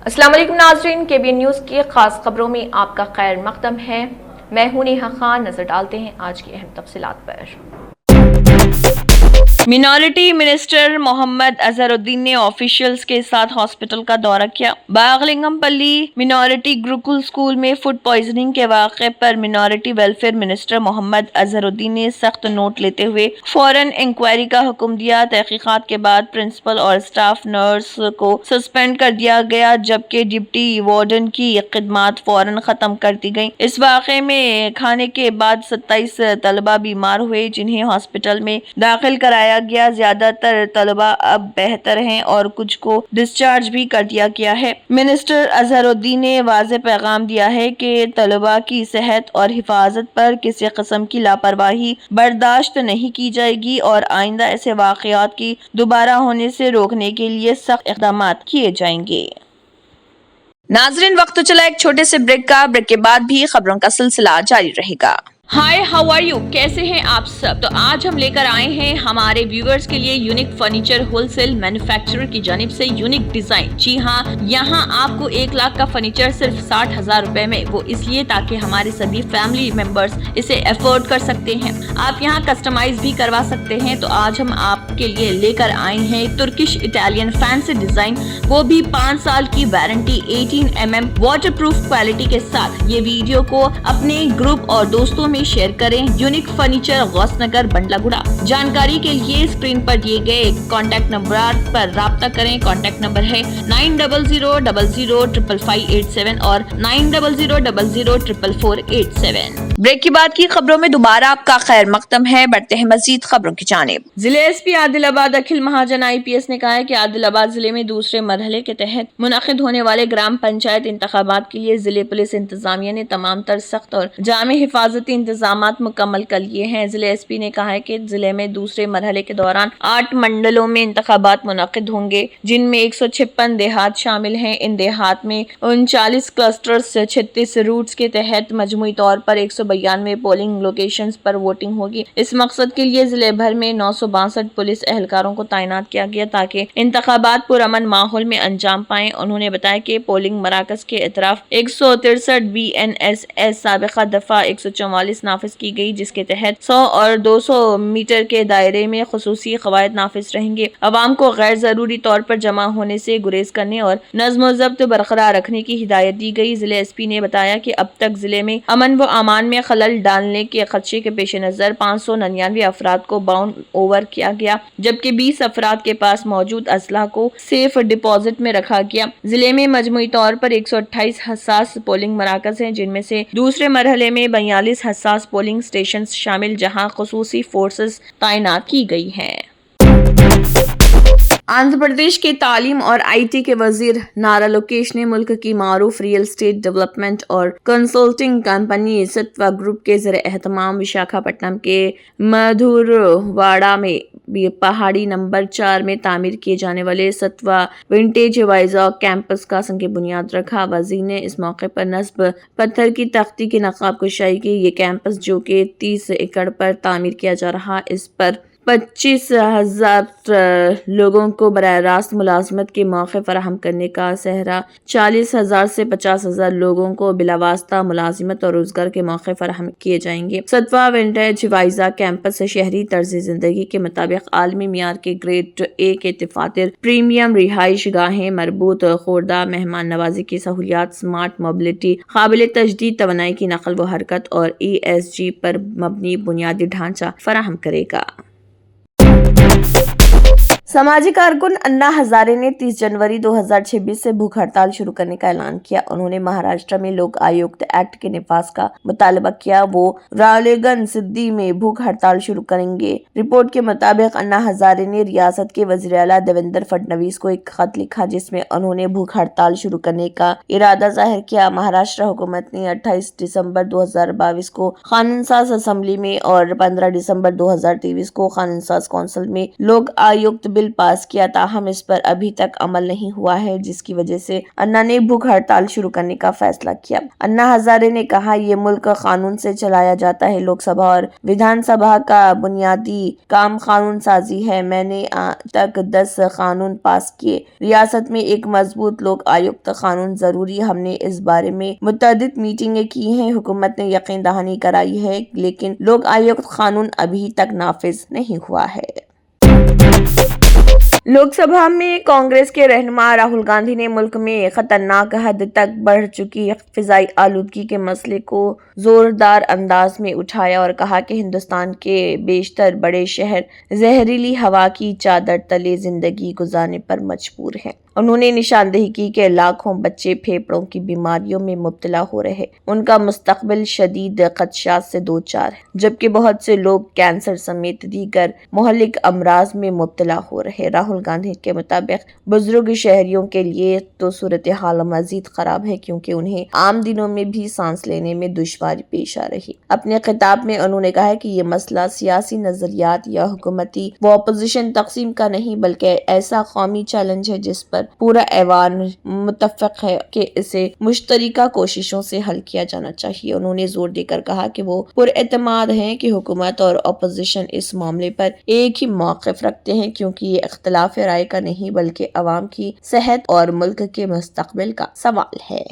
अस्सलाम वालेकुम नाज़रीन, KBN न्यूज़ की खास खबरों में आपका खैर मक़दम है। मैं हूं नेहा खान। नजर डालते हैं आज की अहम तफसीलात पर। मिनॉरिटी मिनिस्टर मोहम्मद अजहरुद्दीन ने ऑफिशियल्स के साथ हॉस्पिटल का दौरा किया। बागलिंगमपल्ली मिनॉरिटी गुरुकुल स्कूल में फूड पॉइजनिंग के वाक़े पर minority welfare minister Mohammed Azharuddin ने सख्त नोट लेते हुए फौरन इंक्वायरी का हुक्म दिया। तहकीकात के बाद प्रिंसिपल और स्टाफ नर्स को सस्पेंड कर दिया गया, जबकि डिप्टी वार्डन की खिदमात फौरन खत्म कर दी गई। इस वाक़े में खाने के बाद 27 तलबा बीमार हुए, जिन्हें हॉस्पिटल में दाखिल कराया गया। ज्यादातर तलबा अब बेहतर हैं और कुछ को डिस्चार्ज भी कर दिया गया है। मिनिस्टर अजहरुद्दीन ने वाज़ेह पैगाम दिया है कि तलबा की सेहत और हिफाजत पर किसी किस्म की लापरवाही बर्दाश्त नहीं की जाएगी और आइंदा ऐसे वाक़यात की दोबारा होने से रोकने के लिए सख्त इक़दाम किए जाएंगे। नाज़रीन, वक्त तो चला एक छोटे से ब्रेक का। ब्रेक के बाद भी खबरों का सिलसिला जारी रहेगा। हाय, हाउ आर यू? कैसे हैं आप सब? तो आज हम लेकर आए हैं हमारे व्यूअर्स के लिए यूनिक फर्नीचर होलसेल मैन्युफैक्चरर की जानिब से यूनिक डिजाइन। जी हाँ, यहाँ आपको 1 लाख का फर्नीचर सिर्फ 60,000 रुपए में, वो इसलिए ताकि हमारे सभी फैमिली मेंबर्स इसे अफोर्ड कर सकते हैं। आप यहाँ कस्टमाइज भी करवा सकते हैं। तो आज हम आपके लिए लेकर आए हैं तुर्किश इटालियन फैंसी डिजाइन, वो भी 5 साल की warranty, 18 mm water proof quality के साथ। ये वीडियो को अपने ग्रुप और दोस्तों में शेयर करें। Unique furniture, Gausnagar, Bandlaguda. जानकारी के लिए स्क्रीन पर दिए गए कॉन्टैक्ट नंबर पर राब्ता करें। कॉन्टैक्ट नंबर है 9000005587 और 9000004487। ब्रेक के बाद की खबरों में दोबारा आपका खैर मकदम है। बढ़ते हैं मजीद खबरों की जानिब। जिले SP आदिलाबाद अखिल महाजन IPS ने कहा है कि आदिलाबाद जिले में दूसरे मरहले के तहत मुनक़िद होने वाले ग्राम पंचायत इंतखाबात के लिए जिले पुलिस इंतजामिया ने तमाम तर सख्त और जामे हिफाजती इंतजामात मुकम्मल कर लिए हैं। जिले SP ने कहा है कि जिले में दूसरे मरहले के दौरान 8 मंडलों में इंतखाबात मुनक़िद होंगे, जिनमें 156 देहात शामिल हैं। इन देहात में 39 क्लस्टर्स 36 रूट्स के तहत मजमूई तौर पर 192 पोलिंग लोकेशंस पर वोटिंग होगी। इस मकसद के लिए जिले भर में 962 पुलिस एहलकारों को तैनात किया गया ताकि इंतखाबात पुरअमन माहौल में अंजाम पाएं। उन्होंने बताया कि पोलिंग मराकज के इतराफ 163 BNSS साबिक़ा दफा 144 नाफिज की गई, जिसके तहत 100 और 200 मीटर के दायरे में खुसूसी कवायद नाफिज रहेंगे। अवाम को गैर जरूरी तौर पर जमा होने से गुरेज करने और नज़्म ज़ब्त बरकरार रखने की हिदायत दी गई। जिले SP ने बताया कि अब तक जिले में अमन व अमान में खलल डालने के खदशे के पेश नजर 599 अफराद को बाउंड ओवर किया गया, जबकि 20 अफराद के पास मौजूद असलहा को सेफ डिपॉजिट में रखा गया। जिले में मजमूई तौर पर 128 हसास पोलिंग मराकज हैं, जिनमें से दूसरे मरहले में 42 हसास पोलिंग स्टेशन शामिल, जहां खुसूसी फोर्सेस तैनात की गई हैं। आंध्र प्रदेश के तालीम और IT के वजीर नारा लोकेश ने मुल्क की मारूफ रियल एस्टेट डेवलपमेंट और कंसल्टिंग कंपनी सत्वा ग्रुप के ज़रिए एहतमाम विशाखापट्टनम के मधुरवाड़ा में पहाड़ी नंबर 4 में तामीर किए जाने वाले सत्वा विंटेज वाइजॉग कैंपस का संग बुनियाद रखा। वजीर ने इस मौके पर नस्ब पत्थर की तख्ती की नकाब कुशाई की। ये कैंपस, जो कि 30 एकड़ पर तामीर किया जा रहा, इस पर 25,000 लोगों को बराह रास्त मुलाजमत के मौके फराहम करने का सहरा, 40,000 से 50,000 लोगों को बिलावास्ता मुलाजिमत और रोजगार के मौके फराहम किए जाएंगे। सत्वा विंटेज वाइजा कैंपस शहरी तर्ज जिंदगी के मुताबिक आलमी मियार के ग्रेड A के दफातर, प्रीमियम रिहाइश गाहें, मरबूत खुर्दा मेहमान नवाजी की सहूलियात, स्मार्ट मोबिलिटी, काबिल तजदीद तवानाई की नकल व हरकत और ESG पर मबनी बुनियादी ढांचा फराहम करेगा। समाजी कारकुन अन्ना हजारे ने 30 जनवरी 2026 से भूख हड़ताल शुरू करने का ऐलान किया। उन्होंने महाराष्ट्र में लोक आयुक्त एक्ट के निफाज का मुतालबा किया। वो रालेगन सिद्धि में भूख हड़ताल शुरू करेंगे। रिपोर्ट के मुताबिक अन्ना हजारे ने रियासत के वज़ीर आला देवेंद्र फडणवीस को एक खत लिखा, जिसमें उन्होंने भूख हड़ताल शुरू करने का इरादा जाहिर किया। महाराष्ट्र हुकूमत ने 28 दिसंबर 2022 को कानून साज असम्बली में और 15 दिसंबर 2023 को कानून साज कौंसिल में लोक आयुक्त बिल पास किया, ताहम इस पर अभी तक अमल नहीं हुआ है, जिसकी वजह से अन्ना ने भूख हड़ताल शुरू करने का फैसला किया। अन्ना हजारे ने कहा, ये मुल्क कानून से चलाया जाता है। लोकसभा और विधानसभा का बुनियादी काम कानून साजी है। मैंने तक 10 कानून पास किए। रियासत में एक मजबूत लोक आयुक्त कानून जरूरी। हमने इस बारे में मुतअद्दिद मीटिंगें की हैं। हुकूमत ने यकीन दहानी कराई है, लेकिन लोक आयुक्त कानून अभी तक नाफिज नहीं हुआ है। लोकसभा में कांग्रेस के रहनुमा राहुल गांधी ने मुल्क में खतरनाक हद तक बढ़ चुकी फिजाई आलूदगी के मसले को जोरदार अंदाज में उठाया और कहा कि हिंदुस्तान के बेशतर बड़े शहर जहरीली हवा की चादर तले जिंदगी गुजारने पर मजबूर हैं। उन्होंने निशानदेही की कि लाखों बच्चे फेफड़ों की बीमारियों में मुब्तला हो रहे, उनका मुस्तकबिल शदीद खदशात से दो चार है, जबकि बहुत से लोग कैंसर समेत दीगर मुहल्लिक अमराज में मुब्तला हो रहे। राहुल गांधी के मुताबिक बुजुर्ग शहरियों के लिए तो सूरत हाल मजीद खराब है, क्योंकि उन्हें आम दिनों में भी सांस लेने में दुश्वारी पेश आ रही। अपने खिताब में उन्होंने कहा कि ये मसला सियासी नजरियात या हुकूमती व अपोजिशन तकसीम का नहीं, बल्कि ऐसा कौमी चैलेंज है जिस पर पूरा ऐवान मुत्तफिक है कि इसे मुश्तरका कोशिशों से हल किया जाना चाहिए। उन्होंने जोर देकर कहा कि वो पुरएतमाद हैं कि हुकूमत और अपोजिशन इस मामले पर एक ही मौक़िफ़ रखते हैं, क्योंकि ये इख्तिलाफ राय का नहीं बल्कि अवाम की सेहत और मुल्क के मुस्तकबिल का सवाल है।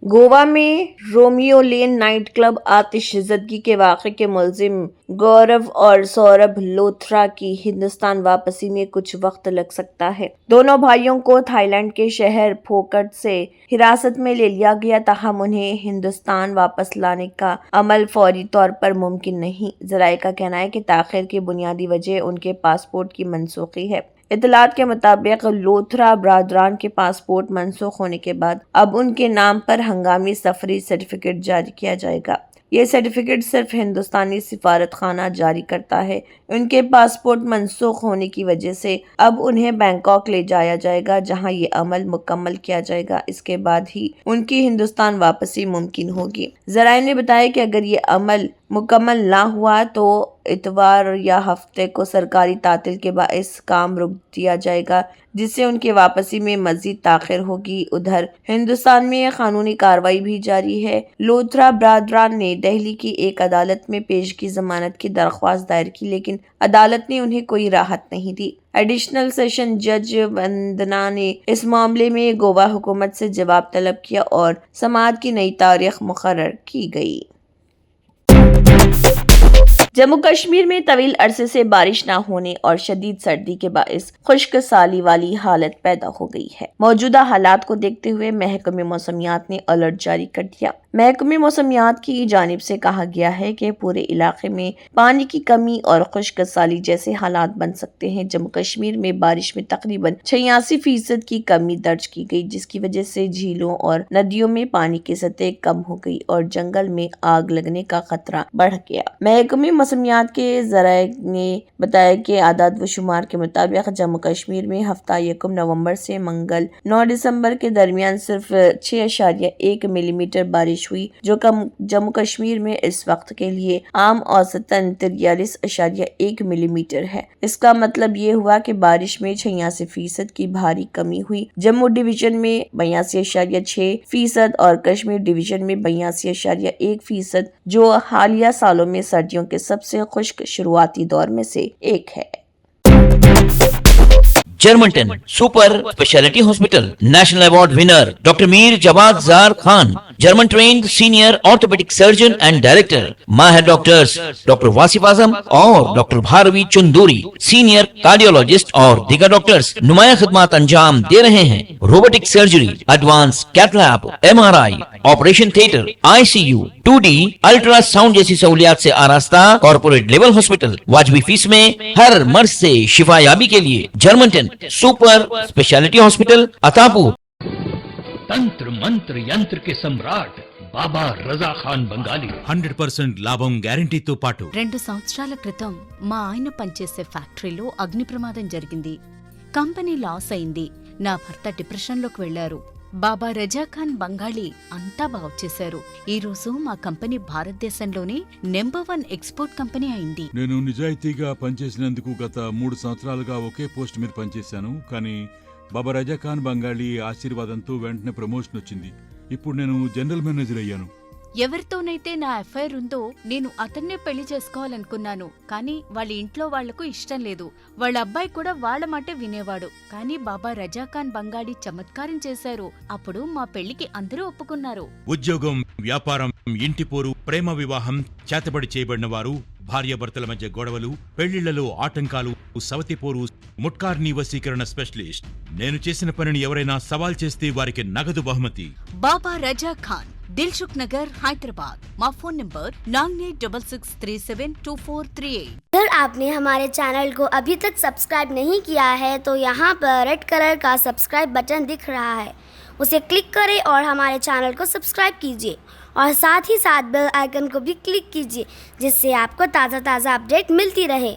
गोवा में रोमियो लेन नाइट क्लब आतिशज़दगी के वाक़े के मुलजिम गौरव और सौरभ लोथरा की हिंदुस्तान वापसी में कुछ वक्त लग सकता है। दोनों भाइयों को थाईलैंड के शहर फोकट से हिरासत में ले लिया गया, ताहम उन्हें हिंदुस्तान वापस लाने का अमल फौरी तौर पर मुमकिन नहीं। ज़राए का कहना है कि ताख़ीर की बुनियादी वजह उनके पासपोर्ट की मनसूखी है। इत्तलात के मुताबिक लोथरा बरादरान के पासपोर्ट मनसूख होने के बाद अब उनके नाम पर हंगामी सफरी सर्टिफिकेट जारी किया जाएगा। ये सर्टिफिकेट सिर्फ हिंदुस्तानी सिफारत खाना जारी करता है। उनके पासपोर्ट मनसूख होने की वजह से अब उन्हें बैंकॉक ले जाया जाएगा, जहां ये अमल मुकम्मल किया जाएगा। इसके बाद ही उनकी हिंदुस्तान वापसी मुमकिन होगी। ज़राए ने बताया कि अगर ये अमल मुकम्मल ना हुआ तो इतवार या हफ्ते को सरकारी तातिल के बाइस काम रोक दिया जाएगा, जिससे उनकी वापसी में मजीद ताख़ीर होगी। उधर हिंदुस्तान में कानूनी कार्रवाई भी जारी है। लोथरा बरादरान ने दिल्ली की एक अदालत में पेशगी जमानत की दरख्वास्त दायर की, लेकिन अदालत ने उन्हें कोई राहत नहीं दी। एडिशनल सेशन जज वंदना ने इस मामले में गोवा हुकूमत से जवाब तलब किया और समाअत की नई तारीख मुकर्रर की गई। जम्मू कश्मीर में तवील अरसे से बारिश न होने और शदीद सर्दी के बाइस खुश्क साली वाली हालत पैदा हो गई है। मौजूदा हालात को देखते हुए महकमे मौसमियात ने अलर्ट जारी कर दिया। महकमे मौसमियात की जानिब से कहा गया है कि पूरे इलाके में पानी की कमी और खुश्क साली जैसे हालात बन सकते हैं। जम्मू कश्मीर में बारिश में तकरीबन 86% की कमी दर्ज की गई, जिसकी वजह से झीलों और नदियों में पानी की सतह कम हो गई और जंगल में आग लगने का खतरा बढ़ गया। महकमे मौसमियात के ज़राए ने बताया कि आदाद व शुमार के मुताबिक जम्मू कश्मीर में हफ्ता 1 नवंबर से मंगल 9 दिसंबर के दरमियान सिर्फ 6.1 मिलीमीटर बारिश हुई, जो जम्मू कश्मीर में इस वक्त के लिए आम औसतन 43.1 मिलीमीटर है। इसका मतलब ये हुआ कि बारिश में 86% की भारी कमी हुई। जम्मू डिवीजन में 82.6% और कश्मीर डिवीजन में 82.1%, जो हालिया सालों में सर्दियों के सबसे खुश्क शुरुआती दौर में से एक है। Germanten super speciality hospital national award winner doctor Mir Jawad Zar Khan, German trained senior orthopaedic surgeon and director, माहिर डॉक्टर्स डॉक्टर वासिफ आजम और doctor Bharvi Chanduri, senior cardiologist और दीगर डॉक्टर्स नुमाया खिदमत अंजाम दे रहे हैं। Robotic surgery, advance cath lab, MRI, operation theatre, ICU, 2D ultrasound जैसी सहूलियात से आरास्ता कॉर्पोरेट लेवल हॉस्पिटल। वाजबी फीस में हर मर्ज से शिफायाबी के लिए Germanton super speciality hospital Attapur. तंत्र मंत्र यंत्र के सम्राट బాబా రజా ఖాన్ బంగాలి 100% లాభం గ్యారెంటీతో పాటు 2 సంవత్సరాల క్రితం మా ఆయన పనిచేసే ఫ్యాక్టరీలో అగ్ని ప్రమాదం జరిగింది. కంపెనీ లాస్ అయింది. నా భర్త డిప్రెషన్లోకి వెళ్లారు. బాబా రజాఖాన్ బంగాళీ అంతా బాగు చేశారు. ఈ రోజు మా కంపెనీ భారతదేశంలోనే #1 ఎక్స్పోర్ట్ కంపెనీ అయింది. నేను నిజాయితీగా పనిచేసినందుకు గత 3 సంవత్సరాలుగా ఒకే పోస్ట్ మీద పనిచేశాను. కానీ బాబా రజాఖాన్ బంగాళీ ఆశీర్వాదంతో వెంటనే ప్రమోషన్ వచ్చింది. ఇప్పుడు నేను జనరల్ మేనేజర్ అయ్యాను. ఎవరితోనైతే నా ఎఫ్ఐఆర్ ఉందో నేను అతన్నే పెళ్లి చేసుకోవాలనుకున్నాను. కానీ వాళ్ళ ఇంట్లో వాళ్లకు ఇష్టం లేదు. వాళ్ళ అబ్బాయి కూడా వాళ్ళ మాటే వినేవాడు. కానీ బాబా రజాఖాన్ బంగాళీ చమత్కారం చేశారు. అప్పుడు మా పెళ్లికి అందరూ ఒప్పుకున్నారు. ఉద్యోగం, వ్యాపారం, ఇంటి పోరు, ప్రేమ వివాహం, చేతబడి చేయబడిన వారు, భార్యాభర్తల మధ్య గొడవలు, పెళ్లిళ్లలో ఆటంకాలు, సవతిపోరు, ముట్కార్నీ వశీకరణ స్పెషలిస్ట్. నేను చేసిన పనిని ఎవరైనా సవాల్ చేస్తే వారికి నగదు బహుమతి. బాబా రజాఖాన్, दिलसुख नगर, हैदराबाद। मा फोन नंबर 9866372438। अगर आपने हमारे चैनल को अभी तक सब्सक्राइब नहीं किया है तो यहाँ पर रेड कलर का सब्सक्राइब बटन दिख रहा है, उसे क्लिक करें और हमारे चैनल को सब्सक्राइब कीजिए और साथ ही साथ बेल आइकन को भी क्लिक कीजिए, जिससे आपको ताज़ा अपडेट मिलती रहे।